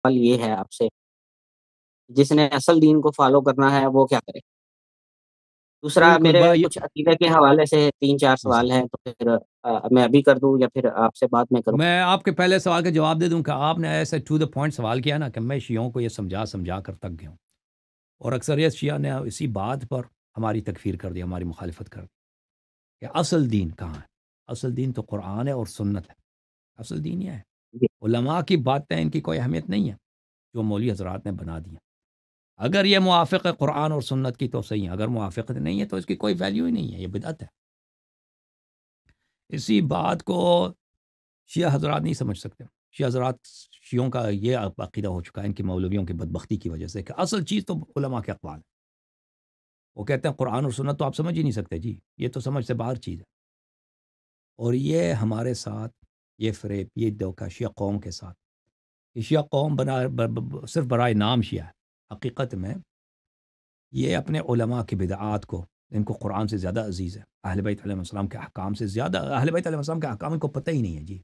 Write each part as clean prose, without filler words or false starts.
سوال یہ ہے آپ سے، جس نے اصل دین کو فالو کرنا ہے وہ کیا کرے؟ دوسرا بالکل میرے بھائی. کچھ عقیدے کے حوالے سے 3-4 جی سر، سوال ہیں، تو پھر میں ابھی کر دوں یا پھر آپ سے بعد میں کروں؟ میں آپ کے پہلے سوال کا جواب دے دوں کہ آپ نے ایسے ٹو دا پوائنٹ سوال کیا نا کہ میں شیعوں کو یہ سمجھا کر تک گیا ہوں، اور اکثریت شیعہ نے اسی بات پر ہماری تکفیر کر دی، ہماری مخالفت کر دی کہ اصل دین کہاں ہے. اصل دین تو قرآن ہے اور سنت ہے. اصل دین یہ ہے. جی علماء کی باتیں ان کی کوئی اہمیت نہیں ہے جو مولوی حضرات نے بنا دی ہیں. اگر یہ موافق ہے قرآن اور سنت کی تو صحیح ہے، اگر موافق نہیں ہے تو اس کی کوئی ویلیو ہی نہیں ہے، یہ بدعت ہے. اسی بات کو شیعہ حضرات نہیں سمجھ سکتے. شیعہ حضرات، شیعوں کا یہ عقیدہ ہو چکا ہے ان کی مولویوں کی بدبختی کی وجہ سے کہ اصل چیز تو علماء کے اقوال ہے. وہ کہتے ہیں قرآن اور سنت تو آپ سمجھ ہی نہیں سکتے جی، یہ تو سمجھ سے باہر چیز ہے. اور یہ ہمارے ساتھ یہ فریب، یہ دھوکہ شیعہ قوم کے ساتھ. یہ شیعہ قوم صرف برائے نام شیعہ ہے، حقیقت میں یہ اپنے علماء کی بدعات کو، ان کو قرآن سے زیادہ عزیز ہے، اہل بیت علیہ السلام کے احکام سے زیادہ. اہل بیت علیہ السلام کے احکام ان کو پتہ ہی نہیں ہے جی.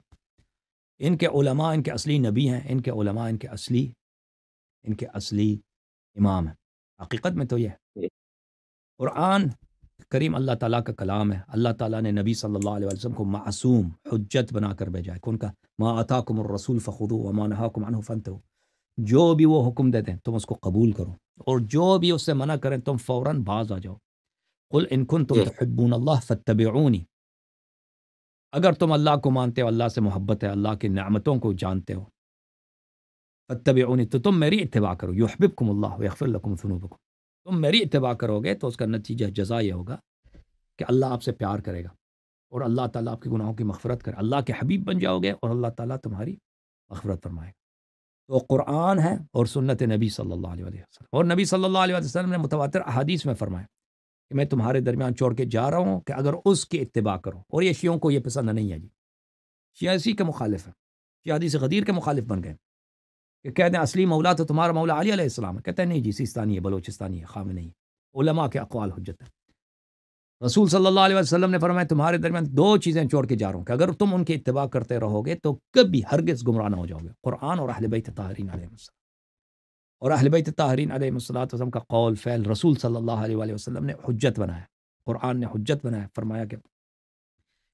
ان کے علماء ان کے اصلی نبی ہیں، ان کے علماء ان کے اصلی امام ہیں. حقیقت میں تو یہ ہے. جی قرآن کریم اللہ تعالیٰ کا کلام ہے. اللہ تعالیٰ نے نبی صلی اللہ علیہ وسلم کو معصوم حجت بنا کر بھیجا ہے کہ ان کا ما آتاکم الرسول فخذوہ وما نہاکم عنہ فانتہوا. جو بھی وہ حکم دیتے ہیں تم اس کو قبول کرو، اور جو بھی اس سے منع کریں تم فوراً باز آ جاؤ. قل ان کنتم جی تحبون اللہ فاتبعونی. اگر تم اللہ کو مانتے ہو، اللہ سے محبت ہے، اللہ کی نعمتوں کو جانتے ہو، فاتبعونی تو تم میری اتباع کرو. یحببکم اللہ ویغفر لکم ذنوبکم. تم میری اتباع کرو گے تو اس کا نتیجہ جزا یہ ہوگا کہ اللہ آپ سے پیار کرے گا اور اللہ تعالیٰ آپ کے گناہوں کی مغفرت کرے. اللہ کے حبیب بن جاؤ گے اور اللہ تعالیٰ تمہاری مغفرت فرمائے گا. تو قرآن ہے اور سنت نبی صلی اللہ علیہ وسلم. اور نبی صلی اللہ علیہ وسلم نے متواتر احادیث میں فرمایا کہ میں تمہارے درمیان چھوڑ کے جا رہا ہوں کہ اگر اس کی اتباع کرو. اور یہ شیعوں کو یہ پسند نہیں ہے جی. شیعہ اسی کے مخالف ہے. شیعہ حدیث غدیر کے مخالف بن گئے کہ کہتے ہیں اصلی مولا تو تمہارا مولا علی علیہ السلام ہے. کہتے ہیں نہیں جی، سیستانی ہے، بلوچستانی ہے، خامنئی ہے. علماء کے اقوال حجت ہے. رسول صلی اللہ علیہ وسلم نے فرمایا تمہارے درمیان دو چیزیں چھوڑ کے جا رہا ہوں کہ اگر تم ان کی اتباع کرتے رہو گے تو کبھی ہرگز گمراہ نہ ہو جاؤ گے. قرآن اور اہل بیت طاہرین علیہ السلام. اور اہل بیت طاہرین علیہ السلام کا قول فعل رسول صلی اللہ علیہ وآلہ وسلم نے حجت بنایا. قرآن نے حجت بنایا. فرمایا کہ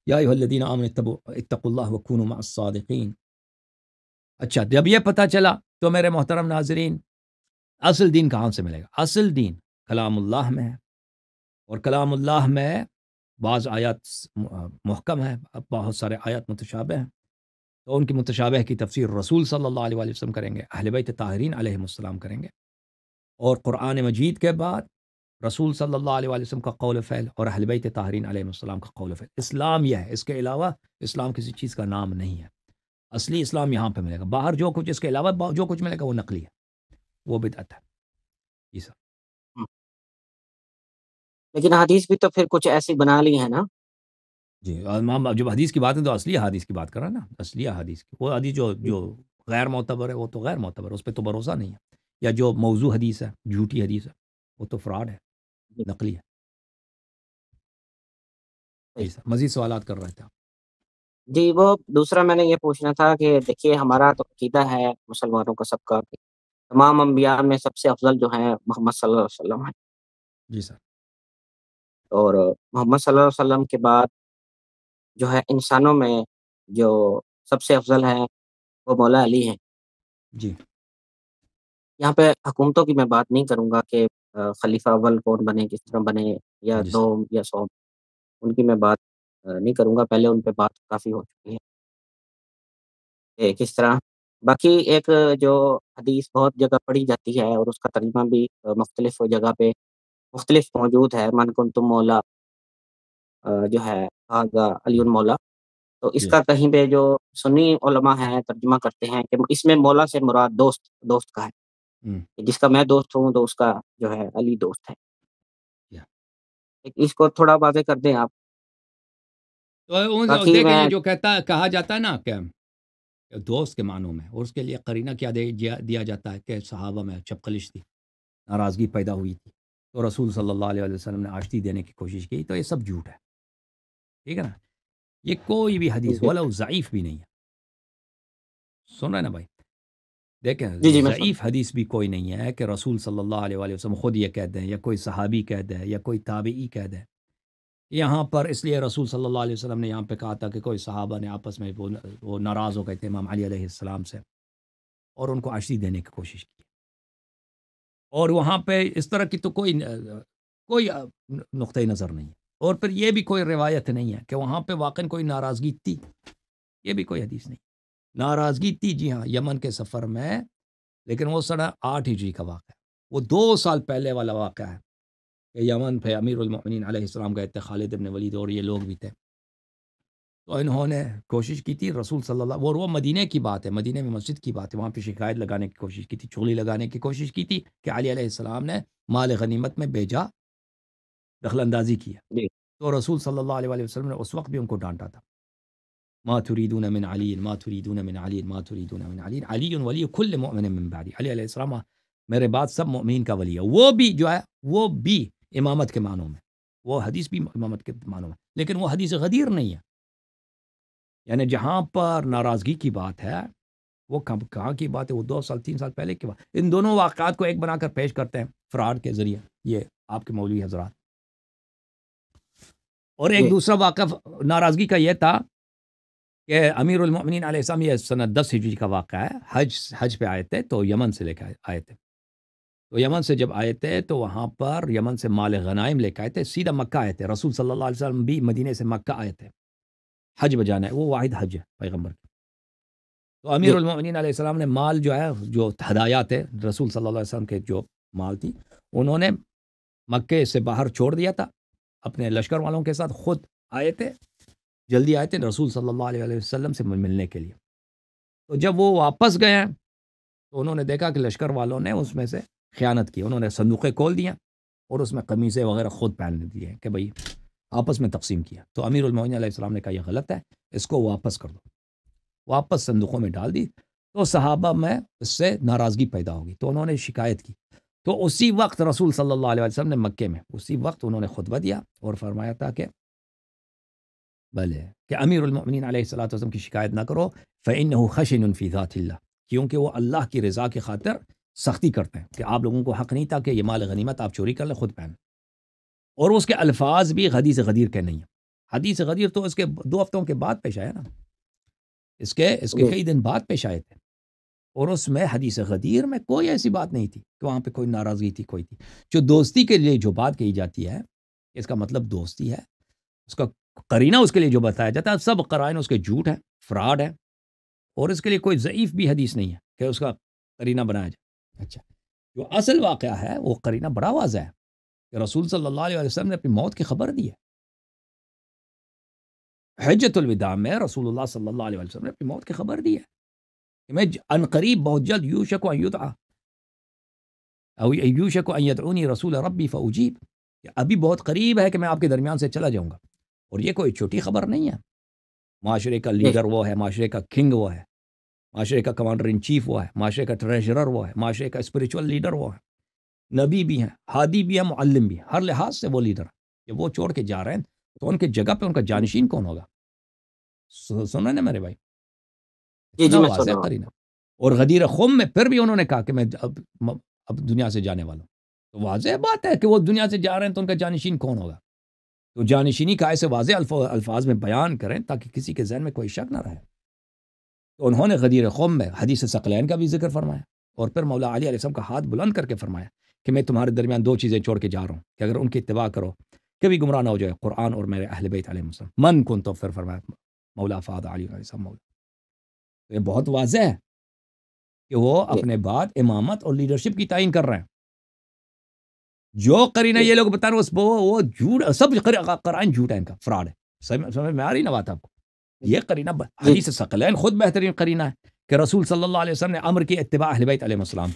یا ایھا الذین آمنوا اتقوا اللہ وکونوا مع الصادقین. اچھا، جب یہ پتہ چلا تو میرے محترم ناظرین، اصل دین کہاں سے ملے گا؟ اصل دین کلام اللہ میں ہے، اور کلام اللہ میں بعض آیات محکم ہیں، بہت سارے آیات متشابہ ہیں. تو ان کی متشابہ کی تفسیر رسول صلی اللہ علیہ وسلم کریں گے، اہل بیت طاہرین علیہ السلام کریں گے. اور قرآن مجید کے بعد رسول صلی اللہ علیہ وسلم کا قول و فعل اور اہل بیت طاہرین علیہ السلام کا قول و فعل. اسلام یہ ہے، اس کے علاوہ اسلام کسی چیز کا نام نہیں ہے. اصلی اسلام یہاں پہ ملے گا. باہر جو کچھ اس کے علاوہ جو کچھ ملے گا وہ نقلی ہے، وہ بدعت ہے. جی سر. لیکن حدیث بھی تو پھر کچھ ایسی بنا لی ہے نا. جی، امام جب حدیث کی بات ہے تو اصلی حدیث کی بات کر رہا ہے نا. اصلی حدیث کی وہ حدیث جو غیر معتبر ہے وہ تو غیر معتبر ہے، اس پہ تو بھروسہ نہیں ہے. یا جو موضوع حدیث ہے، جھوٹی حدیث ہے، وہ تو فراڈ ہے، نقلی ہے. جی سر، مزید سوالات کر رہے تھے آپ. جی وہ دوسرا میں نے یہ پوچھنا تھا کہ دیکھیے ہمارا تو عقیدہ ہے مسلمانوں کا سب کا کہ تمام انبیاء میں سب سے افضل جو ہیں محمد صلی اللہ علیہ وسلم ہیں. جی سر. اور محمد صلی اللہ علیہ وسلم کے بعد جو ہے انسانوں میں جو سب سے افضل ہے وہ مولا علی ہیں. جی یہاں پہ حکومتوں کی میں بات نہیں کروں گا کہ خلیفہ اول کون بنے، کس طرح بنے، یا جی سر. دوم یا سوم، ان کی میں بات نہیں کروں گا. پہلے ان پہ بات کافی ہو چکی ہے کہ کس طرح. باقی ایک جو حدیث بہت جگہ پڑھی جاتی ہے اور اس کا ترجمہ بھی مختلف جگہ پہ مختلف موجود ہے، من کنتم مولا جو ہے آگا علی مولا. تو اس جی کا کہیں پہ جو سنی علماء ہیں ترجمہ کرتے ہیں کہ اس میں مولا سے مراد دوست کا ہے، ہوں. کہ جس کا میں دوست ہوں تو اس کا جو ہے علی دوست ہے. Yeah. اس کو تھوڑا واضح کر دیں آپ. تو باقی دیکھیں میں یہ جو کہا جاتا ہے نا کہ دوست کے معنوں میں، اور اس کے لیے قرینہ کیا دیا جاتا ہے کہ صحابہ میں چپقلش تھی، ناراضگی پیدا ہوئی تھی، تو رسول صلی اللہ علیہ وسلم نے آشتی دینے کی کوشش کی. تو یہ سب جھوٹ ہے. ٹھیک ہے نا. یہ کوئی بھی حدیث ولو ضعیف بھی نہیں ہے. سن رہے نا بھائی. دیکھیں جی جی میں سن ضعیف حدیث بھی کوئی نہیں ہے کہ رسول صلی اللہ علیہ وآلہ وسلم خود یہ کہہ دیں یا کوئی صحابی کہہ دے یا کوئی تابعی کہہ دے. یہاں پر اس لیے رسول صلی اللہ علیہ وسلم نے یہاں پہ کہا تھا کہ کوئی صحابہ نے آپس میں وہ ناراض ہو گئے تھے امام علی علیہ السلام سے اور ان کو عشری دینے کی کوشش کی. اور وہاں پہ اس طرح کی تو کوئی نقطۂ نظر نہیں ہے. اور پھر یہ بھی کوئی روایت نہیں ہے کہ وہاں پہ واقعی کوئی ناراضگی تھی. یہ بھی کوئی حدیث نہیں. ناراضگی تھی جی ہاں یمن کے سفر میں، لیکن وہ سنہ 8 ہجری کا واقعہ ہے. وہ 2 سال پہلے والا واقعہ ہے کہ یمن پہ امیر المؤمنین علیہ السلام گئے تھے، خالد بن ولید اور یہ لوگ بھی تھے. تو انہوں نے کوشش کی تھی رسول صلی اللہ، اور وہ مدینے کی بات ہے، مدینے میں مسجد کی بات ہے، وہاں پہ شکایت لگانے کی کوشش کی تھی، چغلی لگانے کی کوشش کی تھی کہ علی علیہ السلام نے مال غنیمت میں بیجا دخل اندازی کیا. جی تو رسول صلی اللہ علیہ وآلہ وسلم نے اس وقت بھی ان کو ڈانٹا تھا. ما تريدون من علی ما تريدون من علی ما تريدون من علی علی ولی کل مؤمن من بعدی. علی علیہ السلام میرے بعد سب مؤمنین کا ولی ہے. وہ بھی جو ہے وہ بھی امامت کے معنوں میں، وہ حدیث بھی امامت کے معنوں میں، لیکن وہ حدیث غدیر نہیں ہے. یعنی جہاں پر ناراضگی کی بات ہے وہ کہاں کی بات ہے؟ وہ 2 سال 3 سال پہلے کی بات. ان دونوں واقعات کو ایک بنا کر پیش کرتے ہیں فراڈ کے ذریعے یہ آپ کے مولوی حضرات. اور ایک جی دوسرا واقعہ ناراضگی کا یہ تھا کہ امیر المؤمنین علیہ السلام، یہ سنہ 10 ہجری کا واقعہ ہے، حج پہ آئے تھے تو یمن سے لے کے آئے تھے. تو یمن سے جب آئے تھے تو وہاں پر یمن سے مال غنائم لے کے آئے تھے، سیدھا مکہ آئے تھے. رسول صلی اللہ علیہ وسلم بھی مدینے سے مکہ آئے تھے حج بجانا ہے، وہ واحد حج ہے پیغمبر کی. تو امیر جی المؤمنین علیہ السلام نے مال جو ہے، جو ہدایات ہے رسول صلی اللہ علیہ وسلم کے جو مال تھی، انہوں نے مکے سے باہر چھوڑ دیا تھا اپنے لشکر والوں کے ساتھ. خود آئے تھے، جلدی آئے تھے رسول صلی اللہ علیہ وسلم سے ملنے کے لیے. تو جب وہ واپس گئے ہیں تو انہوں نے دیکھا کہ لشکر والوں نے اس میں سے خیانت کی. انہوں نے صندوقیں کھول دیا اور اس میں قمیصیں وغیرہ خود پہن دیے کہ بھئی آپس میں تقسیم کیا. تو امیر المؤمنین علیہ السلام نے کہا یہ غلط ہے، اس کو واپس کر دو. واپس صندوقوں میں ڈال دی. تو صحابہ میں اس سے ناراضگی پیدا ہوگی تو انہوں نے شکایت کی. تو اسی وقت رسول صلی اللہ علیہ وسلم نے مکے میں اسی وقت انہوں نے خطبہ دیا اور فرمایا تھا کہ بلے کہ امیر المؤمنین علیہ الصلوۃ والسلام کی شکایت نہ کرو، فإنه خشن فی ذات اللہ، کیونکہ وہ اللہ کی رضا کی خاطر سختی کرتے ہیں کہ آپ لوگوں کو حق نہیں تھا کہ یہ مال غنیمت آپ چوری کر لیں خود پہن. اور اس کے الفاظ بھی حدیث غدیر کے نہیں ہیں. حدیث غدیر تو اس کے 2 ہفتوں کے بعد پیش آیا نا، اس کے جی کئی دن بعد پیش آئے تھے. اور اس میں حدیث غدیر میں کوئی ایسی بات نہیں تھی کہ وہاں پہ کوئی ناراضگی تھی کوئی تھی. جو دوستی کے لیے جو بات کہی جاتی ہے اس کا مطلب دوستی ہے، اس کا قرینہ اس کے لیے جو بتایا جاتا ہے سب قرائن اس کے جھوٹ ہیں، فراڈ ہے. اور اس کے لیے کوئی ضعیف بھی حدیث نہیں ہے کہ اس کا قرینہ بنایا جائے. اچھا، جو اصل واقعہ ہے وہ قرینہ بڑا واضح ہے کہ رسول صلی اللہ علیہ وسلم نے اپنی موت کی خبر دی ہے. حجۃ الوداع میں رسول اللہ صلی اللہ علیہ وسلم نے اپنی موت کی خبر دی ہے کہ میں ان قریب بہت جلد یوشک ان یدعا او یوشک ان یدعونی رسول ربی فاجیب، کہ ابھی بہت قریب ہے کہ میں آپ کے درمیان سے چلا جاؤں گا. اور یہ کوئی چھوٹی خبر نہیں ہے. معاشرے کا جی لیڈر وہ ہے، معاشرے کا کنگ وہ ہے، معاشرے کا کمانڈر ان چیف وہ ہے، معاشرے کا ٹریجرر وہ ہے، معاشرے کا اسپریچول لیڈر وہ ہے، نبی بھی ہیں، ہادی بھی ہیں، معلم بھی ہیں، ہر لحاظ سے وہ لیڈر ہے. جب وہ چھوڑ کے جا رہے ہیں تو ان کی جگہ پہ ان کا جانشین کون ہوگا؟ سن رہے نا میرے بھائی، جی اتنا جی میں سن واضح رہا ہوں. قرینہ. اور غدیر خم میں پھر بھی انہوں نے کہا کہ میں اب دنیا سے جانے والا ہوں. تو واضح بات ہے کہ وہ دنیا سے جا رہے ہیں تو ان کا جانشین کون ہوگا؟ تو جانشینی کا ایسے واضح الفاظ میں بیان کریں تاکہ کسی کے ذہن میں کوئی شک نہ رہے. تو انہوں نے غدیر قوم میں حدیث ثقلین کا بھی ذکر فرمایا اور پھر مولا علی علیہ السلام کا ہاتھ بلند کر کے فرمایا کہ میں تمہارے درمیان 2 چیزیں چھوڑ کے جا رہا ہوں کہ اگر ان کی اتباع کرو کبھی گمراہ نہ ہو جائے، قرآن اور میرے اہل بیت علیہ السلام. من کن تو پھر فرمایا مولا فاض علی علیہ السلام مولا. تو یہ بہت واضح ہے کہ وہ جی اپنے بعد امامت اور لیڈرشپ کی تعین کر رہے ہیں. جو قرینہ جی یہ لوگ بتا رہے ہیں وہ جھوٹ، سب قرائن جھوٹ ہے، ان کا فراڈ ہے. سمجھ میں آ رہی نا بات آپ کو؟ یہ قرینہ جی حدیث ثقلین خود بہترین قرینہ ہے کہ رسول صلی اللہ علیہ وسلم نے امر کی اتباع اہل بیت علیہ السلام.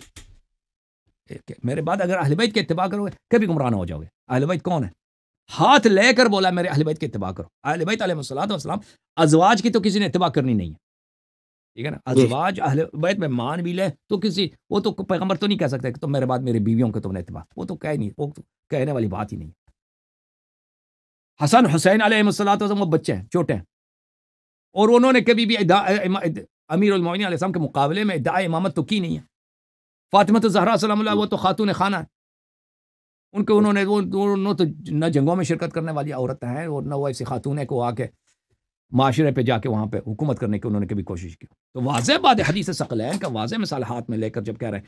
میرے بعد اگر اہل بیت کی اتباع کرو گے کبھی گمراہ نہ ہو جاؤ گے. اہل بیت کون ہے؟ ہاتھ لے کر بولا میرے اہل بیت کی اتباع کرو. اہل بیت علیہ السلام ازواج کی تو کسی نے اتباع کرنی نہیں ہے، ٹھیک ہے نا. جی ازواج اہل بیت میں مان بھی لے تو وہ تو پیغمبر تو نہیں کہہ سکتے کہ تم میرے بعد میری بیویوں کو تم نے اتباع، وہ تو وہ تو کہنے والی بات ہی نہیں. حسن حسین علیہ السلام وہ بچے ہیں، چھوٹے ہیں، اور انہوں نے کبھی بھی امیر المومنین علیہ السلام کے مقابلے میں ادعا امامت تو کی نہیں ہے. فاطمہ الزہرا سلام اللہ وہ تو خاتون خانہ ہے. ان کے انہوں نے وہ تو نہ جنگوں میں شرکت کرنے والی عورت ہیں اور نہ وہ ایسی خاتون ہے کو آ کے معاشرے پہ جا کے وہاں پہ حکومت کرنے کی انہوں نے کبھی کوشش کی. تو واضح بات ہے حدیث ثقلین کا واضح مثال ہاتھ میں لے کر جب کہہ رہے ہیں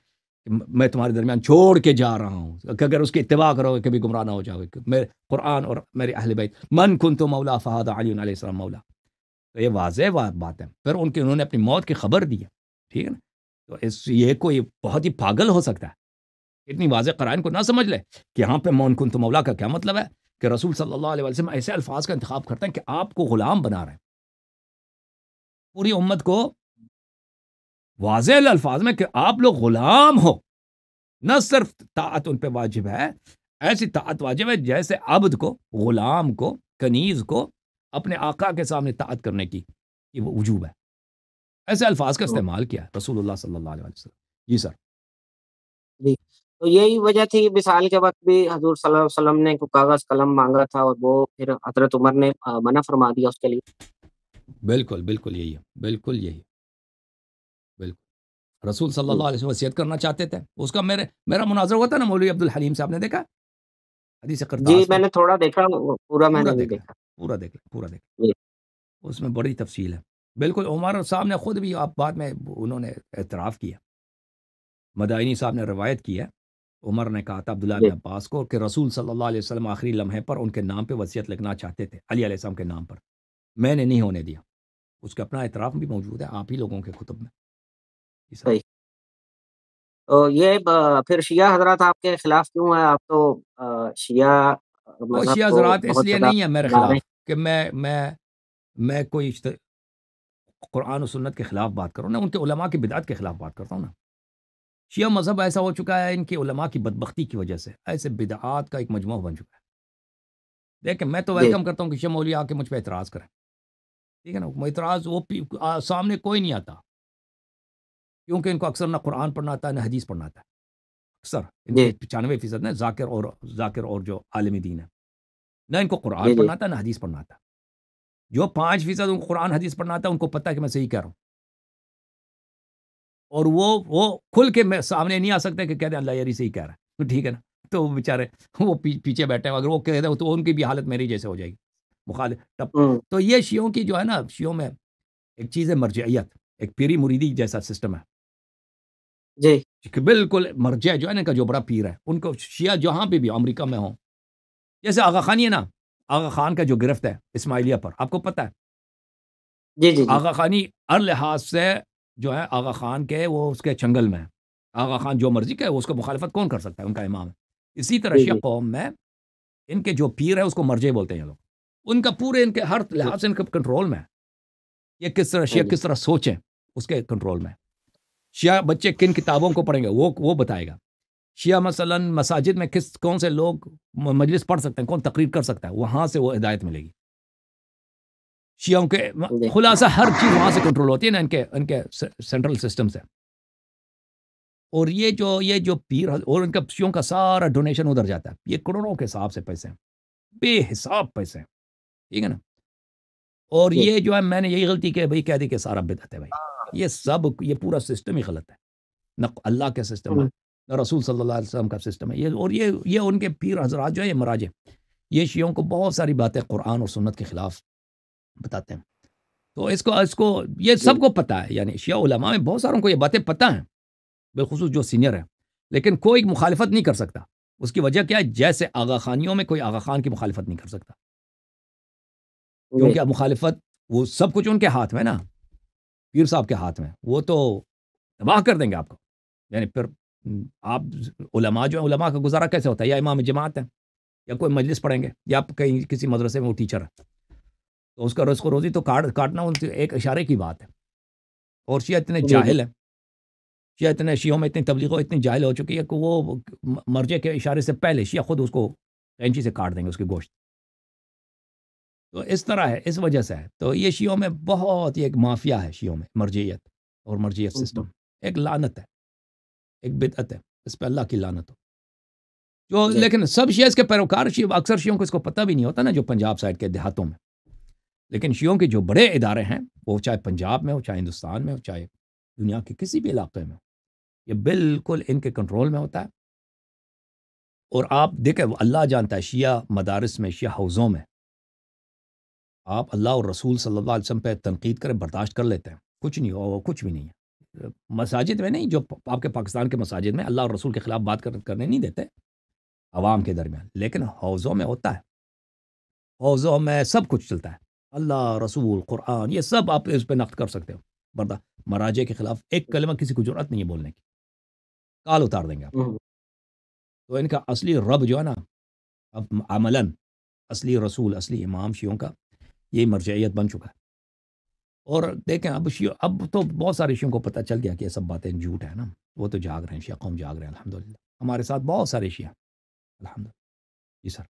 کہ میں تمہارے درمیان چھوڑ کے جا رہا ہوں کہ اگر اس کی اتباع کرو گے کبھی گمراہ نہ ہو جاؤ گے. میرے قرآن اور میرے اہل بیت من کنت مولا فہذا علی علیہ السلام مولا. تو یہ واضح بات ہے. پھر انہوں نے اپنی موت کی خبر دی ہے. ٹھیک ہے نا. تو یہ کوئی بہت ہی پاگل ہو سکتا ہے اتنی واضح قرائن کو نہ سمجھ لے کہ یہاں پہ من کنت مولا کا کیا مطلب ہے کہ رسول صلی اللہ علیہ وسلم ایسے الفاظ کا انتخاب کرتے ہیں کہ آپ کو غلام بنا رہے ہیں. پوری امت کو واضح الفاظ میں کہ آپ لوگ غلام ہو. نہ صرف طاعت ان پہ واجب ہے، ایسی طاعت واجب ہے جیسے عبد کو، غلام کو، کنیز کو اپنے آقا کے سامنے طاعت کرنے کی یہ وہ وجوب ہے. ایسے الفاظ کا استعمال کیا ہے رسول اللہ صلی اللہ علیہ وسلم. جی سر. جی تو یہی وجہ تھی وصال کے وقت بھی حضور صلی اللہ علیہ وسلم نے کاغذ قلم مانگا تھا اور وہ پھر حضرت عمر نے منع فرما دیا اس کے لیے. بالکل بالکل یہی ہے. بالکل یہی بالکل رسول صلی اللہ علیہ وسلم وصیت کرنا چاہتے تھے. اس کا میرا مناظرہ ہوا تھا نا مولوی عبد الحلیم سے، آپ نے دیکھا حدیث جی قرطاس میں میں؟ نے تھوڑا دیکھا، پورا میں نے نہیں دیکھا. پورا دیکھ جی اس میں بڑی تفصیل ہے. بالکل عمر صاحب نے خود بھی آپ بعد میں انہوں نے اعتراف کیا. مدائنی صاحب نے روایت کی ہے عمر نے کہا تھا عبداللہ جی بن عباس کو کہ رسول صلی اللہ علیہ وسلم آخری لمحے پر ان کے نام پہ وصیت لکھنا چاہتے تھے، علی علیہ السلام کے نام پر. میں نے نہیں ہونے دیا. اس کا اپنا اعتراف بھی موجود ہے آپ ہی لوگوں کے کتب میں. صحیح. تو یہ پھر شیعہ حضرات آپ کے خلاف کیوں ہیں؟ آپ تو شیعہ وہ مذہب شیعہ کو حضرات اس بہت لیے زیادہ نہیں ہے میرے بنا رہے خلاف ہیں. کہ میں کوئی قرآن و سنت کے خلاف بات کروں نا، ان کے علماء کی بدعت کے خلاف بات کرتا ہوں نا. شیعہ مذہب ایسا ہو چکا ہے ان کی علماء کی بدبختی کی وجہ سے ایسے بدعات کا ایک مجموعہ بن چکا ہے. دیکھیں میں تو جی ویلکم کرتا ہوں کہ شیعہ مولوی آ کے مجھ پہ اعتراض کریں. ٹھیک ہے نا. وہ اعتراض سامنے کوئی نہیں آتا کیونکہ ان کو اکثر نہ قرآن پڑھنا آتا ہے نہ حدیث پڑھنا آتا ہے. اکثر ان جی کے 95% نا ذاکر اور جو عالم دین ہے، نہ ان کو قرآن جی جی پڑھنا آتا ہے نہ حدیث پڑھنا آتا ہے. جو 5% ان کو قرآن حدیث پڑھنا آتا ہے ان کو پتہ ہے کہ میں صحیح کہہ رہا ہوں، اور وہ کھل کے سامنے نہیں آ سکتے کہ کہہ دیں اللہ یاری صحیح کہہ رہا ہے. ٹھیک ہے نا. تو وہ بیچارے وہ پیچھے بیٹھے ہیں، اگر وہ کہہ دیں تو ان کی بھی حالت میری جیسے ہو جائے گی مخالف. تو یہ شیعوں کی جو ہے نا، شیعوں میں ایک چیز ہے مرجعیت، ایک پیری مریدی جیسا سسٹم ہے جی کہ بالکل مرجع جو ہے نا، ان کا جو بڑا پیر ہے، ان کو شیعہ جہاں پہ بھی امریکہ میں ہوں، جیسے آغا خانی ہے نا، آغا خان کا جو گرفت ہے اسماعیلیہ پر آپ کو پتہ ہے. جی جی جی آغا خانی ہر لحاظ سے جو ہے آغا خان کے وہ اس کے چنگل میں ہے. آغا خان جو مرضی کہ اس کو مخالفت کون کر سکتا ہے، ان کا امام ہے. اسی طرح جی شیعہ جی قوم میں ان کے جو پیر ہے اس کو مرجع بولتے ہیں یہ لوگ. ان کا پورے ان کے ہر لحاظ سے ان کے کنٹرول میں ہے. یہ کس طرح ہاں شیعہ جی کس طرح سوچیں اس کے کنٹرول میں. شیعہ بچے کن کتابوں کو پڑھیں گے وہ بتائے گا. شیعہ مثلا مساجد میں کون سے لوگ مجلس پڑھ سکتے ہیں، کون تقریر کر سکتا ہے، وہاں سے وہ ہدایت ملے گی. شیعوں کے جی خلاصہ ہر چیز وہاں سے کنٹرول ہوتی ہے نا ان کے سینٹرل سسٹم سے. اور یہ جو پیر اور ان کا شیعوں کا سارا ڈونیشن ادھر جاتا ہے. یہ کروڑوں کے حساب سے پیسے ہیں، بے حساب پیسے ہیں. ٹھیک ہے نا. اور جی یہ جو ہے میں نے یہی غلطی کہ بھائی کہہ دی کہ سارا بدعت ہے بھائی. یہ پورا سسٹم ہی غلط ہے. نہ اللہ کا سسٹم ہے نہ رسول صلی اللہ علیہ وسلم کا سسٹم ہے. اور یہ ان کے پیر حضرات جو ہے یہ مراجع یہ شیعوں کو بہت ساری باتیں قرآن اور سنت کے خلاف بتاتے ہیں. تو اس کو یہ جی سب کو پتہ ہے، یعنی شیعہ علماء میں بہت ساروں کو یہ باتیں پتہ ہیں، بالخصوص جو سینئر ہیں، لیکن کوئی مخالفت نہیں کر سکتا. اس کی وجہ کیا ہے؟ جیسے آغا خانیوں میں کوئی آغا خان کی مخالفت نہیں کر سکتا، جی کیونکہ اب مخالفت وہ سب کچھ ان کے ہاتھ میں نا، پیر صاحب کے ہاتھ میں. وہ تو تباہ کر دیں گے آپ کو. یعنی پھر آپ علماء جو ہیں، علماء کا گزارا کیسے ہوتا ہے؟ یا امام جماعت ہے یا کوئی مجلس پڑھیں گے یا آپ کہیں کسی مدرسے میں وہ ٹیچر ہے، تو اس کا رزق و روزی تو کاٹنا ان سے ایک اشارے کی بات ہے. اور شیعہ اتنے جی جی جاہل ہیں، شیعوں میں اتنی تبلیغوں اتنی جاہل ہو چکی ہے کہ وہ مرجع کے اشارے سے پہلے شیعہ خود اس کو کینچی سے کاٹ دیں گے اس کی گوشت. تو اس طرح ہے، اس وجہ سے ہے. تو یہ شیعوں میں بہت ایک مافیا ہے، شیعوں میں مرجعیت اور مرجعیت سسٹم ایک لعنت ہے، ایک بدعت ہے. اس پہ اللہ کی لعنت ہو. جو جی لیکن سب شیعہ اس کے پیروکار اکثر شیعوں کو اس کو پتہ بھی نہیں ہوتا نا، جو پنجاب سائڈ کے دیہاتوں میں لیکن شیعوں کے جو بڑے ادارے ہیں، وہ چاہے پنجاب میں ہو، چاہے ہندوستان میں ہو، چاہے دنیا کے کسی بھی علاقے میں ہو، یہ بالکل ان کے کنٹرول میں ہوتا ہے۔ اور آپ دیکھیں، اللہ جانتا ہے، شیعہ مدارس میں، شیعہ حوزوں میں آپ اللہ اور رسول صلی اللہ علیہ وسلم پہ تنقید کریں، برداشت کر لیتے ہیں، کچھ نہیں ہو، کچھ بھی نہیں ہے۔ مساجد میں نہیں، جو آپ کے پاکستان کے مساجد میں اللہ اور رسول کے خلاف بات کرنے نہیں دیتے عوام کے درمیان، لیکن حوزوں میں ہوتا ہے۔ حوزوں میں سب کچھ چلتا ہے، اللہ، رسول، قرآن، یہ سب آپ اس پہ نقد کر سکتے ہو۔ مراجع کے خلاف ایک کلمہ کسی کو جرأت نہیں ہے بولنے کی، کال اتار دیں گے آپ۔ ہوں، تو ان کا اصلی رب جو ہے نا، اب عملاً اصلی رسول، اصلی امام شیعوں کا یہی مرجعیت بن چکا ہے۔ اور دیکھیں، اب تو بہت سارے شیعوں کو پتہ چل گیا کہ یہ سب باتیں جھوٹ ہیں نا، وہ تو جاگ رہے ہیں، شیعہ قوم جاگ رہے ہیں الحمدللہ۔ ہمارے ساتھ بہت سارے شیعہ الحمدللہ۔ جی سر۔